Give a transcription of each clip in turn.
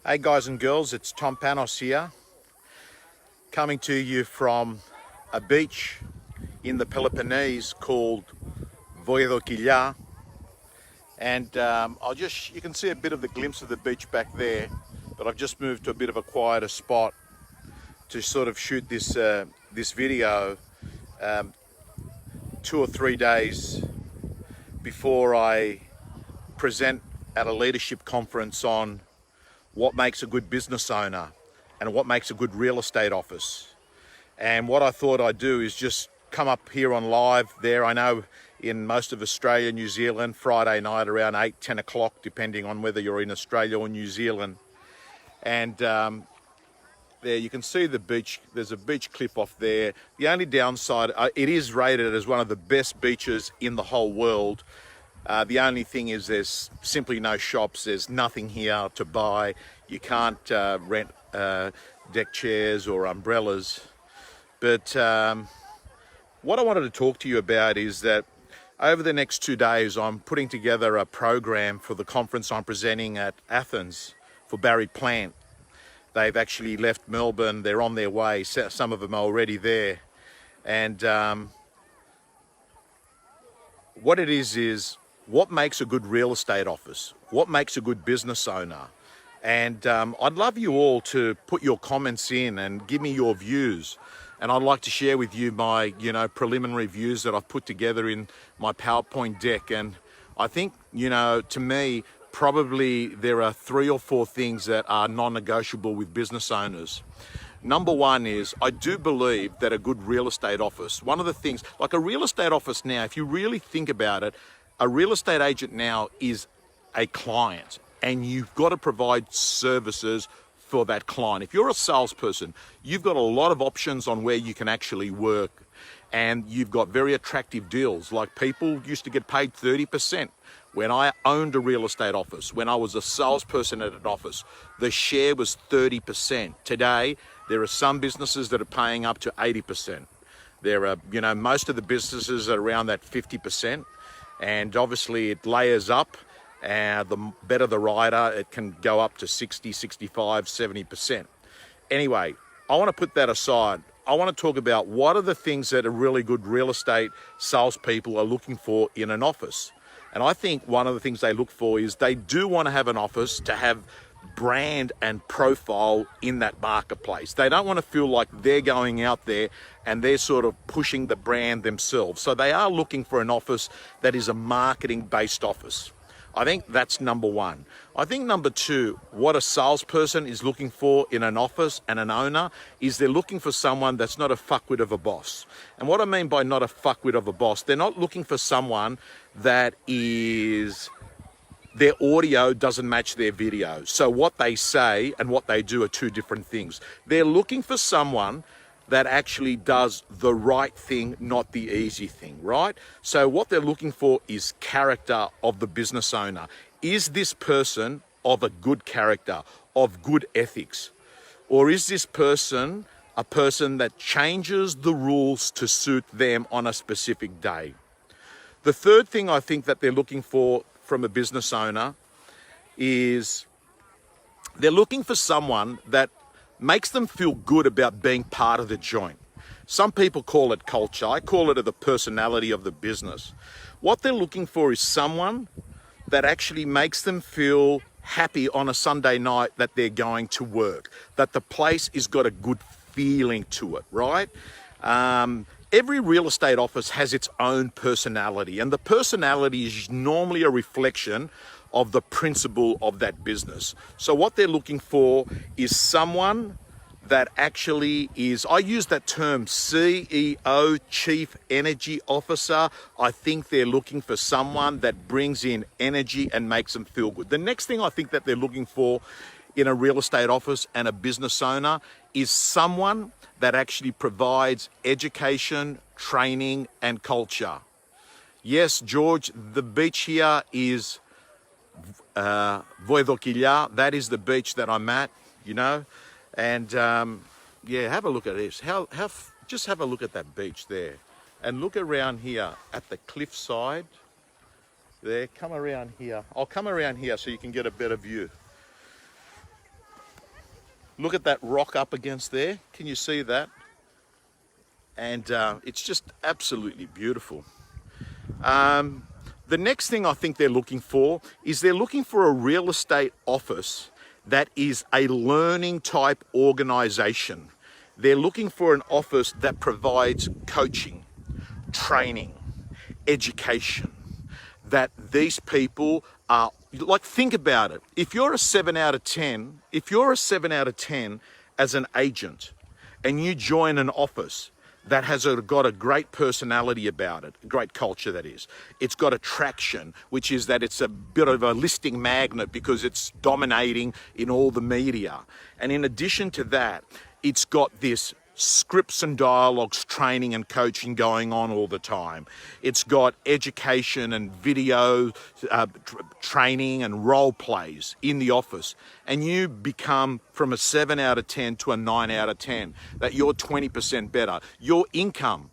Hey guys and girls, it's Tom Panos here, coming to you from a beach in the Peloponnese called Vothoikila. And you can see a bit of the glimpse of the beach back there, but I've just moved to a bit of a quieter spot to sort of shoot this video 2 or 3 days before I present at a leadership conference on what makes a good business owner and what makes a good real estate office. And what I thought I'd do is just come up here on live there. I know in most of Australia, New Zealand, Friday night around 8, 10 o'clock, depending on whether you're in Australia or New Zealand. And there you can see the beach. There's a beach cliff off there. The only downside, it is rated as one of the best beaches in the whole world. The only thing is there's simply no shops. There's nothing here to buy. You can't rent deck chairs or umbrellas. But what I wanted to talk to you about is that over the next 2 days, I'm putting together a program for the conference I'm presenting at Athens for Barry Plant. They've actually left Melbourne. They're on their way. Some of them are already there. And what it is what makes a good real estate office? What makes a good business owner? And I'd love you all to put your comments in and give me your views. And I'd like to share with you my, preliminary views that I've put together in my PowerPoint deck. And I think, to me, probably there are 3 or 4 things that are non-negotiable with business owners. Number one is, I do believe that a good real estate office, one of the things, like a real estate office now, if you really think about it, a real estate agent now is a client, and you've got to provide services for that client. If you're a salesperson, you've got a lot of options on where you can actually work, and you've got very attractive deals. Like, people used to get paid 30%. When I owned a real estate office, when I was a salesperson at an office, the share was 30%. Today, there are some businesses that are paying up to 80%. There are, most of the businesses are around that 50%. And obviously it layers up, and the better the rider, it can go up to 60, 65, 70%. Anyway, I want to put that aside. I want to talk about what are the things that a really good real estate salespeople are looking for in an office. And I think one of the things they look for is they do want to have an office to have brand and profile in that marketplace. They don't want to feel like they're going out there and they're sort of pushing the brand themselves. So they are looking for an office that is a marketing-based office. I think that's number one. I think number two, what a salesperson is looking for in an office and an owner is they're looking for someone that's not a fuckwit of a boss. And what I mean by not a fuckwit of a boss, they're not looking for someone that is, their audio doesn't match their video. So what they say and what they do are 2 different things. They're looking for someone that actually does the right thing, not the easy thing, right? So what they're looking for is character of the business owner. Is this person of a good character, of good ethics? Or is this person a person that changes the rules to suit them on a specific day? The third thing I think that they're looking for from a business owner is they're looking for someone that makes them feel good about being part of the joint. Some people call it culture. I call it the personality of the business. What they're looking for is someone that actually makes them feel happy on a Sunday night that they're going to work, that the place has got a good feeling to it, right? Every real estate office has its own personality, and the personality is normally a reflection of the principle of that business. So what they're looking for is someone that actually is, I use that term, CEO, Chief Energy Officer. I think they're looking for someone that brings in energy and makes them feel good. The next thing I think that they're looking for in a real estate office and a business owner is someone that actually provides education, training, and culture. Yes, George, the beach here is Vothoikila. That is the beach that I'm at, and yeah, have a look at this. Just have a look at that beach there, and look around here at the cliff side there. Come around here. I'll come around here so you can get a better view. Look at that rock up against there. Can you see that? And it's just absolutely beautiful. The next thing I think they're looking for is they're looking for a real estate office that is a learning type organization. They're looking for an office that provides coaching, training, education, that these people are, like, think about it. If you're a 7 out of 10, as an agent and you join an office that has got a great personality about it, great culture that is. It's got attraction, which is that it's a bit of a listing magnet because it's dominating in all the media. And in addition to that, it's got this scripts and dialogues, training and coaching going on all the time. It's got education and video training and role plays in the office. And you become from a 7 out of 10 to a 9 out of 10, that you're 20% better. Your income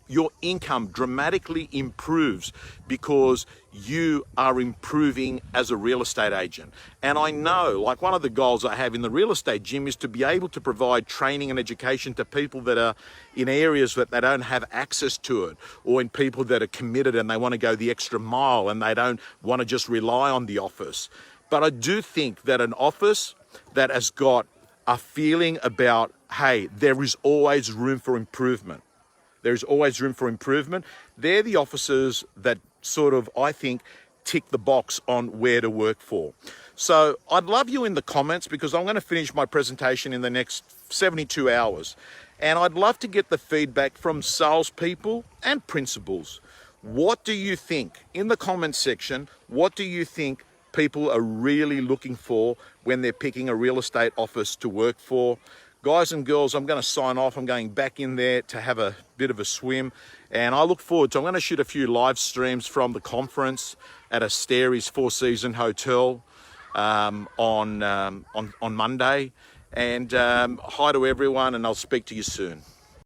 dramatically improves because you are improving as a real estate agent. And I know, like, one of the goals I have in the real estate gym is to be able to provide training and education to people that are in areas that they don't have access to it, or in people that are committed and they want to go the extra mile and they don't want to just rely on the office. But I do think that an office that has got a feeling about, hey, there is always room for improvement. There's always room for improvement. They're the officers that sort of, I think, tick the box on where to work for. So I'd love you in the comments, because I'm going to finish my presentation in the next 72 hours. And I'd love to get the feedback from salespeople and principals. What do you think? In the comments section, what do you think people are really looking for when they're picking a real estate office to work for? Guys and girls, I'm going to sign off. I'm going back in there to have a bit of a swim, and I look forward to, I'm going to shoot a few live streams from the conference at Asteri's Four Seasons Hotel on Monday. And hi to everyone, and I'll speak to you soon.